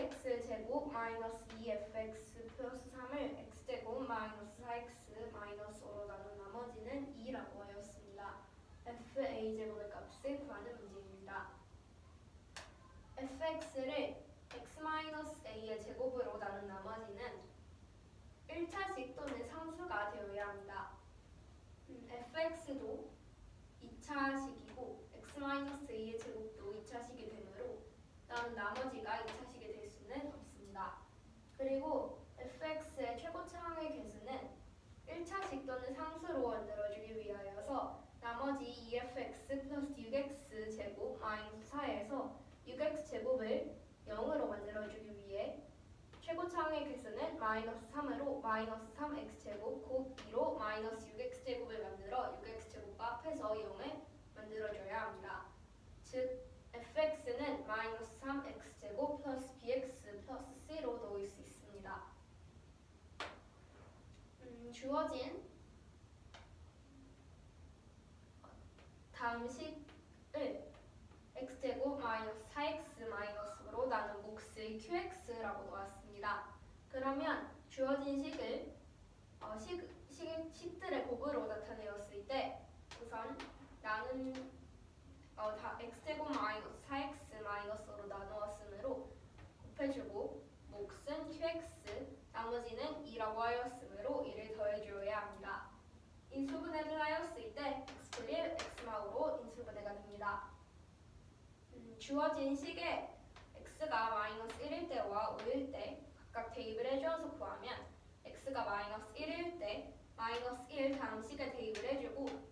x제곱 마이너스 2fx 플러스 3을 x제곱 마이너스 4x 마이너스 5로 나눈 나머지는 2라고 하였습니다. fa제곱의 값을 구하는 문제입니다. fx를 x-a의 제곱으로 나눈 나머지는 1차식 또는 상수가 되어야 합니다. fx도 2차식이고 x-a의 제곱도 2차식이 되므로 나눈 나머지가 2차식이 될 수는 없습니다. 그리고 fx의 최고차항의 개수는 1차식 또는 상수로 만들어주기 위하여서 나머지 2fx 플러스 6x 제곱 마이너스 4에서 6x 제곱을 0으로 만들어주기 위해 최고차항의 개수는 마이너스 3으로 마이너스 3x 제곱 곱 2로 마이너스 6x 제곱을 만들어 6x 제곱과 합해서 0을 만들어줘야 합니다. 즉 fx는 마이너스 3x 제곱 플러스 bx 플러스 c로 놓을 수 있습니다. 주어진 다음 식을 x제곱 마이너스 4x 마이너스로 나눈 몫을 qx라고 놓았습니다. 그러면 주어진 식을 식들의 곱으로 나타내었을 때 우선 나는 다 x제곱 마이너스 4x 마이너스로 나누었으므로 곱해주고 몫은 qx 나머지는 2라고 하였으므로 2를 더해주어야 합니다. 인수분해를 하였을 때 x1 x마우로 인수분해가 됩니다. 주어진 식에 x가 마이너스 1일 때와 5일 때 각각 대입을 해주어서 구하면 x가 마이너스 1일 때 마이너스 1 다음 식에 대입을 해주고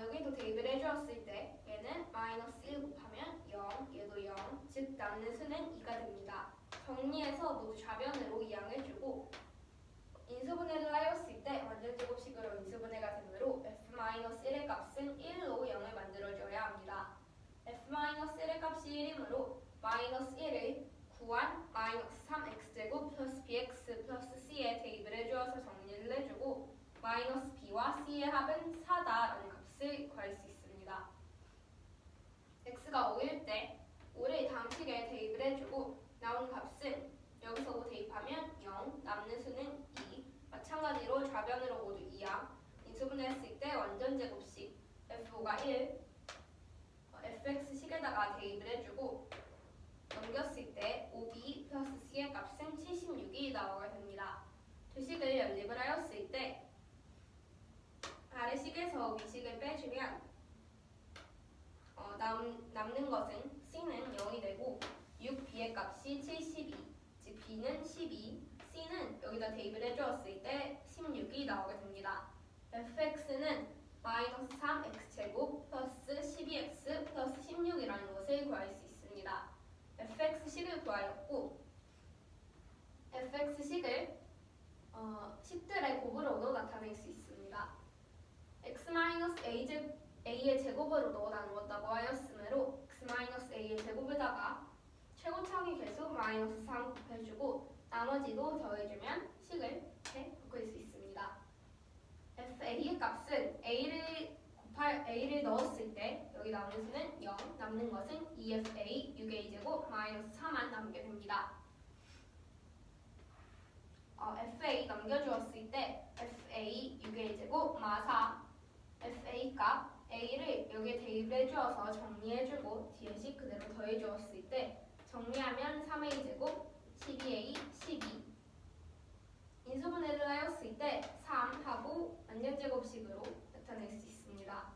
여기도 대입을 해주었을 때 얘는 마이너스 1 곱하면 0, 얘도 0, 즉 남는 수는 2가 됩니다. 정리해서 모두 좌변으로 이항해주고 인수분해를 하였을 때 완전제곱식으로 인수분해가 되므로 f-1의 값은 1로 0을 만들어줘야 합니다. f-1의 값이 1이므로 마이너스 1을 구한 마이너스 3x제곱 플러스 bx 플러스 c에 대입을 해주어서 정리를 해주고 마이너스 b와 c의 합은 4다라는 값을 구할 수 있습니다. x가 5일 때 5를 다음 식에 대입을 해주고 나온 값은 여기서 5 대입하면 0, 남는 수는 2, 마찬가지로 좌변으로 모두 2항, 인수분해했을 때 완전제곱식 f5가 1, fx식에다가 대입을 해주고 넘겼을 때 5b 플러스 c의 값은 76이 나오게 됩니다. 두 식을 연립을 하였을 때 아래식에서 위식을 빼주면 남는 것은 c는 0이 되고 6b의 값이 72, 즉 b는 12, c는 여기다 대입을 해주었을 때 16이 나오게 됩니다. fx는 마이너스 3x제곱 플러스 12x 플러스 16이라는 것을 구할 수 있습니다. fx식을 구하였고 fx식을 식들의 곱으로도 나타낼 수 있습니다. x-a의 제곱으로도 나누었다고 하였으므로 x-a의 제곱에다가 최고차항의 개수 마이너스 3 곱해주고 나머지도 더해주면 식을 이렇게 바꿀 수 있습니다. fa의 값은 a를 넣었을 때 여기 남는 수는 0, 남는 것은 2fa 6a 제곱 마이너스 4만 남게 됩니다. fa 넘겨주었을 때 fa 6a 제곱 마 4 fa 값 a를 여기에 대입해 주어서 정리해주고 뒤에 식 그대로 더해주었을 때 정리하면 3a 제곱 12a 12 인수분해를 하였을 때 3하고 완전제곱식으로 나타낼 수 있습니다.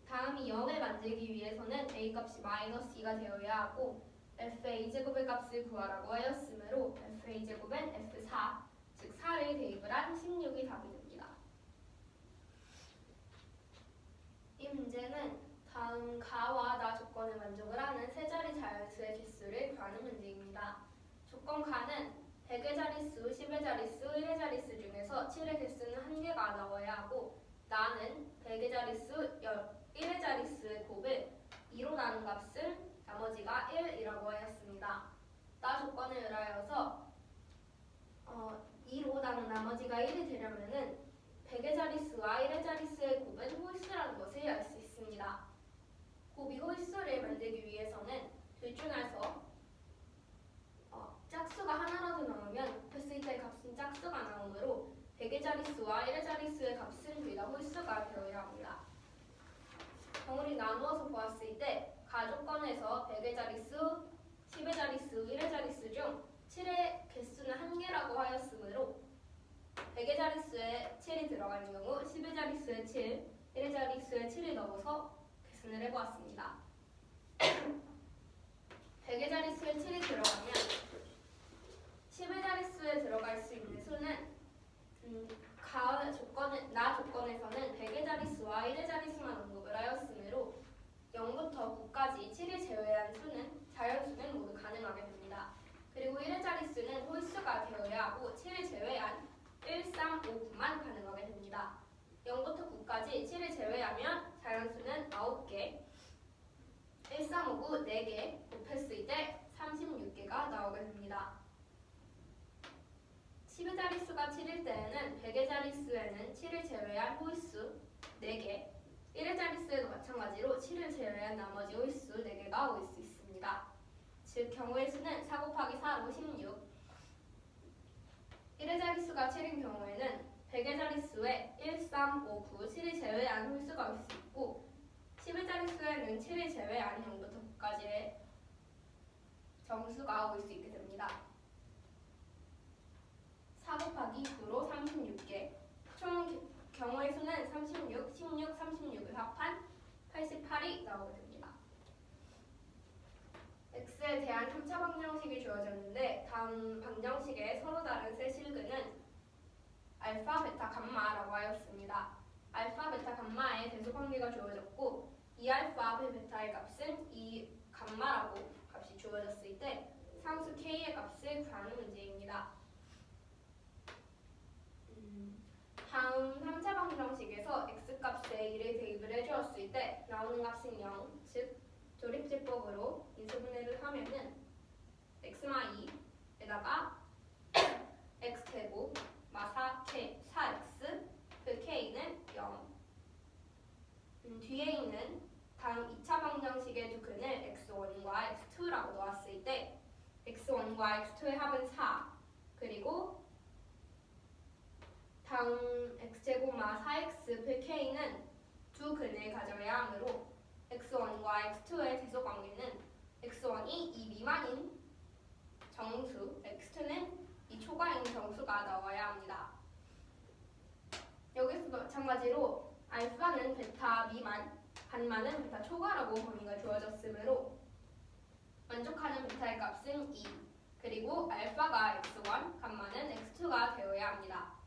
다음이 0을 만들기 위해서는 a 값이 마이너스 2가 되어야 하고 fa 제곱의 값을 구하라고 하였으므로 fa 제곱은 f4 즉 4를 대입을 한 16이 답이 됩니다. 이 문제는 다음 가와 나 조건을 만족을 하는 세 자리 자연수의 개수를 구하는 문제입니다. 조건 가는 100의 자릿수, 10의 자릿수, 1의 자릿수 중에서 7의 개수는 1개가 나와야 하고 나는 100의 자릿수, 1의 자릿수의 곱을 2로 나눈 값을 나머지가 1이라고 하였습니다. 나 조건을 의하여서 2로 나눈 나머지가 1이 되려면은 100의 자릿수와 1의 자릿수의 곱은 홀수라는 것을 알 수 있습니다. 곱이 홀수를 만들기 위해서는 둘 중에서 자릿수와 1의 자릿수의 값은 둘 다 홀수가 되어야 합니다. 덩어리 나누어서 보았을 때 가조건에서 100의 자릿수, 10의 자릿수, 1의 자릿수 중 7의 개수는 1개라고 하였으므로 100의 자릿수에 7이 들어가는 경우 10의 자릿수에 7, 1의 자릿수에 7을 넣어서 계산을 해보았습니다. 100의 자릿수에 7이 들어가면 10의 자릿수에 들어갈 수 있는 수는 나 조건에서는 100의 자릿수와 1의 자릿수만 언급을 하였으므로 0부터 9까지 7을 제외한 수는 자연수는 모두 가능하게 됩니다. 그리고 1의 자릿수는 홀수가 되어야 하고 7을 제외한 1, 3, 5, 9만 가능하게 됩니다. 0부터 9까지 7을 제외하면 자연수는 9개, 1, 3, 5, 9, 4개 곱했을 때 36개가 나오게 됩니다. 10의 자릿수가 7일 때에는 100의 자릿수에는 7을 제외한 홀수 4개, 1의 자릿수에도 마찬가지로 7을 제외한 나머지 홀수 4개가 올 수 있습니다. 즉 경우의 수는 4 곱하기 4로 16, 1의 자릿수가 7인 경우에는 100의 자릿수에 1, 3, 5, 9, 7을 제외한 홀수가 올 수 있고 10의 자릿수에는 7을 제외한 0부터 9까지의 정수가 올 수 있게 됩니다. 4 곱하기 9로 36개, 총 경우의 수는 36, 16, 36을 합한 88이 나오게 됩니다. x에 대한 3차 방정식이 주어졌는데 다음 방정식의 서로 다른 세 실근은 알파, 베타, 감마라고 하였습니다. 알파, 베타, 감마의 대소관계가 주어졌고 이 알파, 베타의 값은 이 감마라고 값이 주어졌을 때 상수 k의 값을 구하는 문제입니다. 다음 3차 방정식에서 x값에 1을 대입을 해주었을 때 나오는 값은 0, 즉 조립제법으로 인수분해를 하면은 x-2에다가 x제곱 마 4x 그 k는 0. 뒤에 있는 다음 2차 방정식의 두 근을 x1과 x2라고 놓았을 때 x1과 x2의 합은 4, 그리고 다음 x제곱마 4x 플 k는 두 근을 가져야 하므로 x1과 x2의 대소관계는 x1이 2 미만인 정수, x2는 2 초과인 정수가 나와야 합니다. 여기서도 마찬가지로 알파는 베타 미만, 감마는 베타 초과라고 범위가 주어졌으므로 만족하는 베타의 값은 2, 그리고 알파가 x1, 감마는 x2가 되어야 합니다.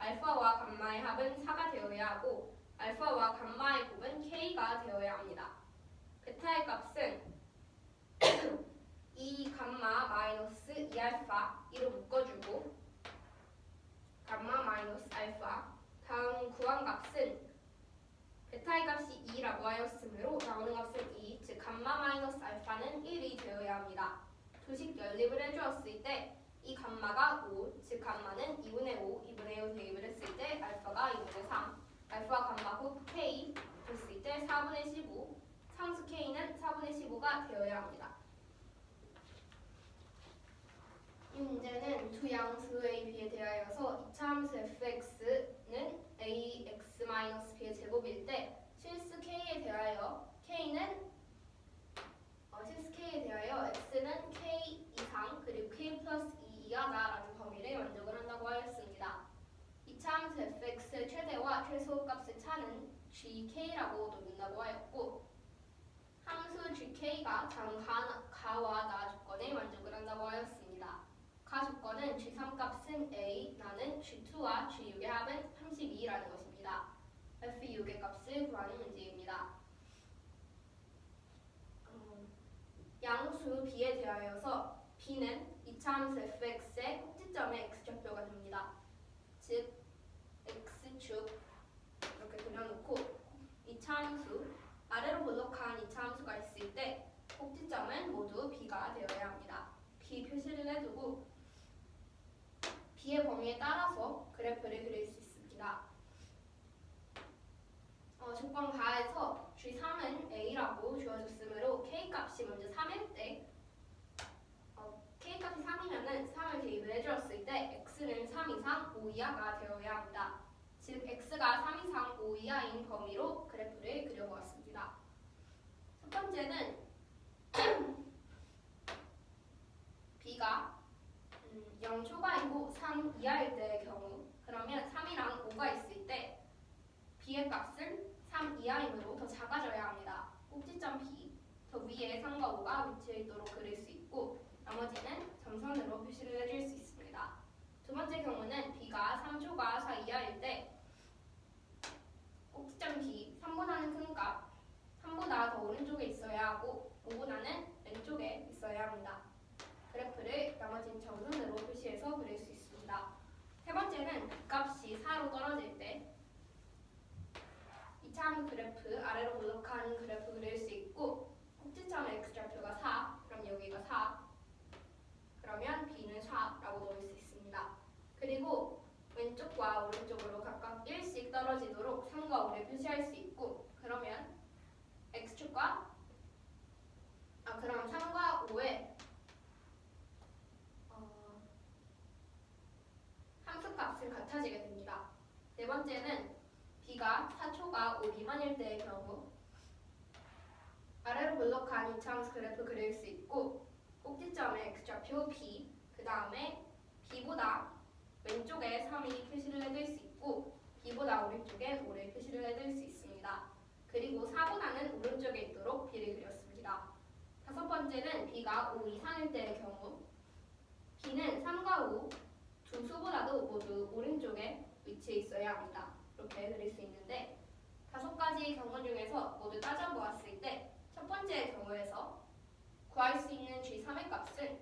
알파와 감마의 합은 4가 되어야 하고 알파와 감마의 곱은 k가 되어야 합니다. 베타의 값은 2 감마 마이너스 2 알파 2로 묶어주고 감마 마이너스 알파, 다음 구한 값은 베타의 값이 2라고 하였으므로 나오는 값은 2, 즉 감마 마이너스 알파는 1이 되어야 합니다. 두식 연립을 해주었을 때 이 감마가 5, 즉 감마는 2분의 5, 2분의 5 대입을 했을 때 알파가 2분의 3, 알파 감마 곱 k 됐을 때 4분의 15, 상수 k는 4분의 15가 되어야 합니다. 이 문제는 두 양수 a, b에 대하여서 2차 함수 fx는 ax-b의 제곱일 때 실수 k에 대하여 x는 k 이상 그리고 k 플러스 2 이하다라는 범위를 만족을 한다고 하였습니다. 2차 함수 fx의 최대와 최소 값의 차는 gk라고 놓는다고 하였고 함수 gk가 다음 가와 나 조건에 만족을 한다고 하였습니다. 가 조건은 g3 값은 a, 나는 g2와 g6의 합은 32라는 것입니다. f6의 값을 구하는 문제입니다. 양수 b에 대하여서 b는 2차 함수 fx의 꼭지점에 x좌표가 됩니다. 즉 x축 이렇게 그려놓고 2차 함수 아래로 볼록한 2차 함수가 있을 때 꼭지점은 모두 b가 되어야 합니다. b 표시를 해두고 b의 범위에 따라서 그래프를 그릴 수 있습니다. 조건 가에서 G3은 A라고 주어졌으므로 K값이 먼저 3일 때 K값이 3이면은 3을 대입을 해주었을 때 X는 3 이상 5 이하가 되어야 합니다. 이하인 범위로 그래프를 그려보았습니다. 첫 번째는 b가 0 초과이고 3 이하일 때의 경우, 그러면 3이랑 5가 있을 때 b의 값은 3 이하이므로 더 작아져야 합니다. 꼭지점 b, 더 위에 3과 5가 위치해 있도록 그릴 수 있고 나머지는 점선으로 표시를 해줄 수 있습니다. 두 번째 경우는 b가 3초과 4 이하일 때 꼭지점 b, 3보다는 큰 값, 3보다 더 오른쪽에 있어야 하고 5보다는 왼쪽에 있어야 합니다. 그래프를 나머진 점선으로 표시해서 그릴 수 있습니다. 세 번째는 b값이 4로 떨어질 때 이차함 그래프, 아래로 블록한 그래프 그릴 수 있고 꼭지점의 x좌표가 4, 그럼 여기가 4, 그러면 b는 4라고 넣을 수 있습니다. 그리고 왼쪽과 오른쪽으로 각각 1씩 떨어지도록 3과 5를 표시할 수 있고 그러면 x축과 그럼 3과 5의 함수값은 같아지게 됩니다. 네 번째는 b가 4초가 5 미만일 때의 경우 아래로 블록한 이차함수 그래프 그릴 수 있고 꼭지점의 x좌표 b, 그 다음에 b보다 왼쪽에 3이 표시를 해둘 수 있고 b보다 오른쪽에 5를 표시를 해둘 수 있습니다. 그리고 4보다는 오른쪽에 있도록 b를 그렸습니다. 다섯 번째는 b가 5 이상일 때의 경우 b는 3과 5 두 수보다도 모두 오른쪽에 위치해 있어야 합니다. 이렇게 그릴 수 있는데 다섯 가지 경우 중에서 모두 따져보았을 때 첫 번째 경우에서 구할 수 있는 G3의 값은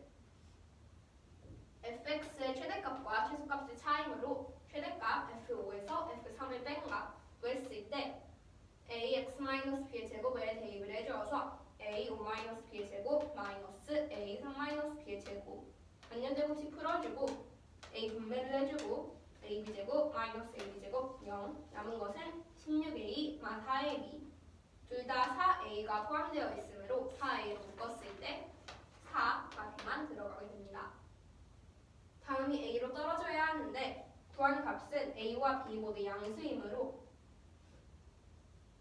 fx의 최대값과 최소값의 차이므로 최대값 f5에서 f3을 뺀 값 구했을 때 ax-b의 제곱에 대입을 해주어서 a5-b의 제곱 마이너스 a3-b의 제곱 반연제곱식 풀어주고 a 분배를 해주고 ab제곱 마이너스 ab제곱 0, 남은 것은 16a 마 4ab 둘 다 4a가 포함되어 있으므로 4a로 묶었을 때 4가 들어가게 됩니다. 다음이 a로 떨어져야 하는데 구한 값은 a와 b 모두 양수이므로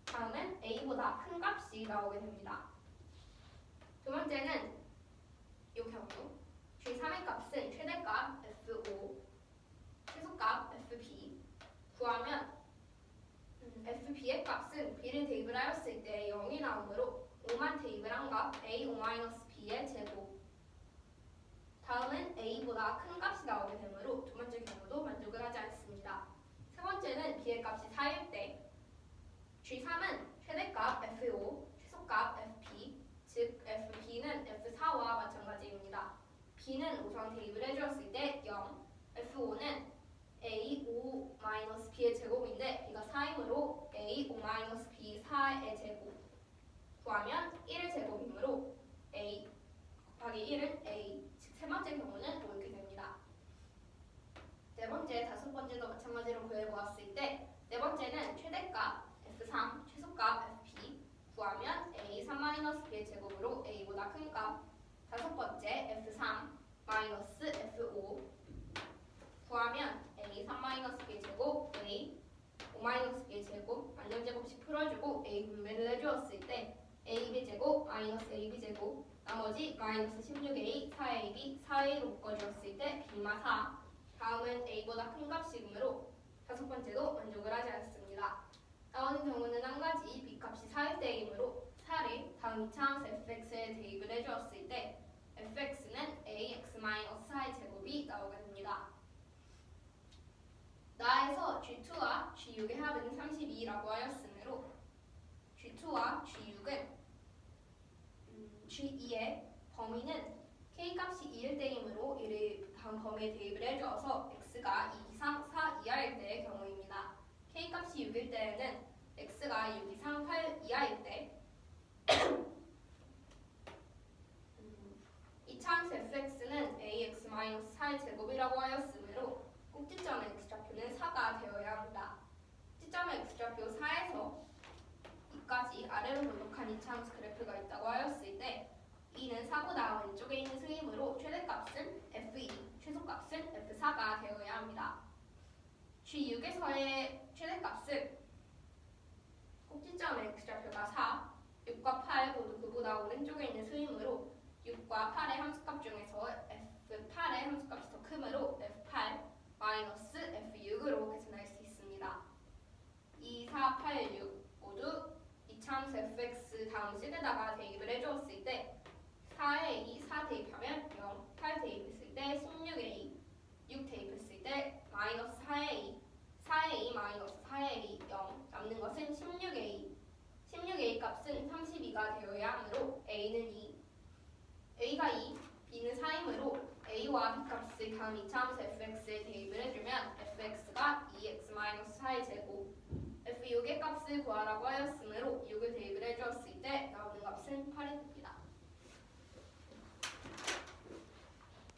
다음은 a보다 큰 값이 나오게 됩니다. 두 번째는 이 경우 G3의 값은 최대값 f5, 최소값 fb 구하면 fb의 값은 b를 대입을 하였을 때 0이 나오므로 5만 대입을 한 값 a5-b의 제곱 다음은 a보다 큰 값이 나오게 되므로 두 번째 경우도 만족을 하지 않습니다. 세 번째는 b의 값이 4일 때 G3은 최대값 f5, 최소값 fp 즉 fb는 f4와 마찬가지입니다. b는 우선 대입을 해주었을 때 0, f5는 a5-b의 제곱인데 b가 4이므로 a5-b 4의 제곱 구하면 1의 제곱이므로 a 곱하기 1은 a 즉 세 번째 경우는 이렇게 됩니다. 네 번째, 다섯 번째도 마찬가지로 구해보았을 때 네 번째는 최대값 f3, 최소값 fp 구하면 a3-b의 제곱으로 a보다 큰 값 다섯 번째 f3 마이너스 f5 구하면 a3-b의 제곱 a 5-b의 제곱 완전제곱식 풀어주고 a 분배를 해주었을 때 ab 제곱 마이너스 ab 제곱 나머지 마이너스 16a 4ab 4a로 묶어주었을 때 b마 4 다음은 a보다 큰 값이므로 다섯 번째도 만족을 하지 않습니다. 나오는 경우는 한 가지 b값이 4일 때이므로 4를 다음 2차함수 fx에 대입을 해주었을 때 fx는 ax-4의 제곱이 나오게 됩니다. 나에서 G2와 G6의 합은 32라고 하였으므로 G2와 G6은 G2의 범위는 K값이 2일 때이므로 이를 다음 범위에 대입을 해주어서 X가 2 이상 4 이하일 때의 경우입니다. K값이 6일 때에는 X가 6 이상 8 이하일 때 이차함수 fx는 ax-4의 제곱이라고 하였으므로 꼭지점의 x좌표는 4가 되어야 합니다. 꼭지점의 x좌표 4에서 2까지 아래로 블록한 이차함수 그래프가 있다고 하였을 때 2는 4보다 왼쪽에 있는 수이므로 최대값은 f2, 최소값은 f4가 되어야 합니다. G6에서의 최대값은 꼭지점의 x좌표가 4, 6과 8 모두 그보다 오른쪽에 있는 수이므로 6과 8의 함수값 중에서 F8의 함수값이 더 크므로 F8 마이너스 F6으로 계산할 수 있습니다. 2, 4, 8, 6 모두 이차함수 fx 다음 식에다가 대입을 해주었을 때 4에 2, 4 대입하면 0, 8 대입했을 때 16에 2, 6 대입했을 때 마이너스 4에 2, 4에 2 마이너스 4에 2, 0 남는 것은 16에 2 16의 값은 32가 되어야 하므로 a는 2, a가 2, b는 4이므로 a와 b 값을 다음 이차함수 fx에 대입을 해주면 fx가 2x-4의 제곱 F6의 값을 구하라고 하였으므로 6을 대입을 해주었을 때 나오는 값은